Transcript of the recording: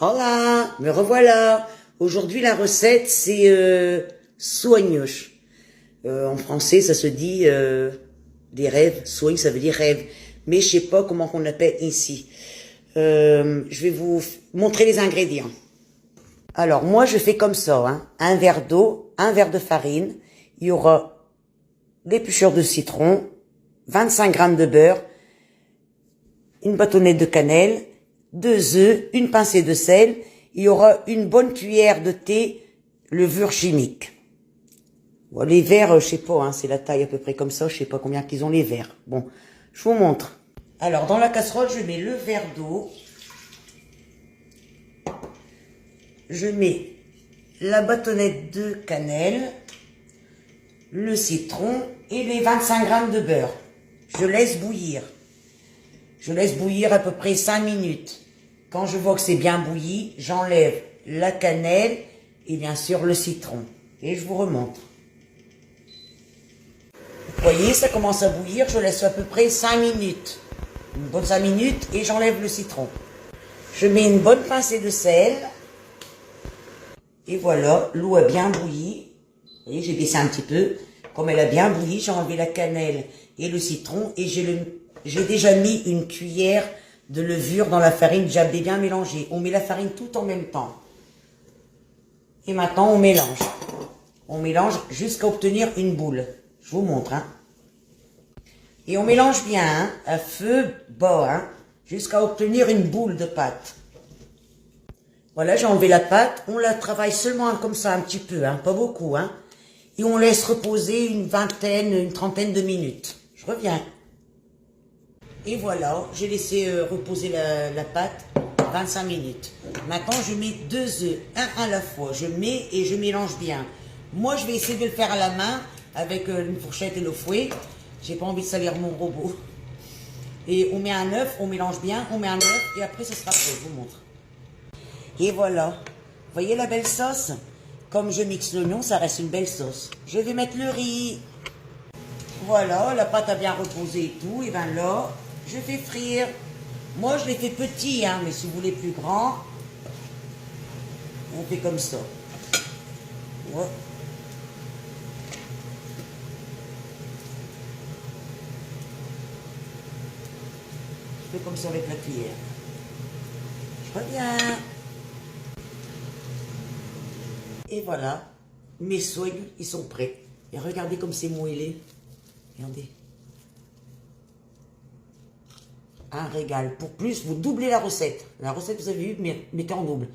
Hola, me revoilà. Aujourd'hui, la recette, c'est sueños. En français, ça se dit des rêves. Sueños, ça veut dire rêve. Mais je sais pas comment on appelle ici. Je vais vous montrer les ingrédients. Alors, moi, je fais comme ça. Hein. Un verre d'eau, un verre de farine. Il y aura l'épluchure de citron, 25 grammes de beurre, une bâtonnette de cannelle, 2 œufs, une pincée de sel. Il y aura une bonne cuillère de thé levure chimique. Bon, les verres, je sais pas, hein, c'est la taille à peu près comme ça. Je sais pas combien qu'ils ont les verres. Bon, je vous montre. Alors, dans la casserole, je mets le verre d'eau. Je mets la bâtonnette de cannelle, le citron et les 25 grammes de beurre. Je laisse bouillir. Je laisse bouillir à peu près 5 minutes. Quand je vois que c'est bien bouilli, j'enlève la cannelle et bien sûr le citron. Et je vous remontre. Vous voyez, ça commence à bouillir. Je laisse à peu près 5 minutes. Une bonne 5 minutes et j'enlève le citron. Je mets une bonne pincée de sel. Et voilà, l'eau a bien bouilli. Vous voyez, j'ai baissé un petit peu. Comme elle a bien bouilli, j'ai enlevé la cannelle et le citron. Et j'ai déjà mis une cuillère de levure dans la farine, déjà bien mélangée. On met la farine tout en même temps. Et maintenant, on mélange. On mélange jusqu'à obtenir une boule. Je vous montre. Hein. Et on mélange bien, hein, à feu bas, hein, jusqu'à obtenir une boule de pâte. Voilà, j'ai enlevé la pâte. On la travaille seulement comme ça, un petit peu, hein, pas beaucoup. Hein, et on laisse reposer une trentaine de minutes. Je reviens. Et voilà, j'ai laissé reposer la pâte 25 minutes. Maintenant, je mets 2 œufs, un à la fois. Je mets et je mélange bien. Moi, je vais essayer de le faire à la main avec une fourchette et le fouet. J'ai pas envie de salir mon robot. Et on met un œuf, on mélange bien, on met un œuf et après, ce sera prêt. Je vous montre. Et voilà. Vous voyez la belle sauce? Comme je mixe l'oignon, ça reste une belle sauce. Je vais mettre le riz. Voilà, la pâte a bien reposé et tout. Et bien là, je fais frire. Moi, je l'ai fait petit, hein, mais si vous voulez plus grand, on fait comme ça. Ouais. Je fais comme ça avec la cuillère. Je reviens. Et voilà, mes sueños, ils sont prêts. Et regardez comme c'est moellé. Regardez. Un régal. Pour plus, vous doublez la recette. La recette, vous avez vu, mais mettez en double.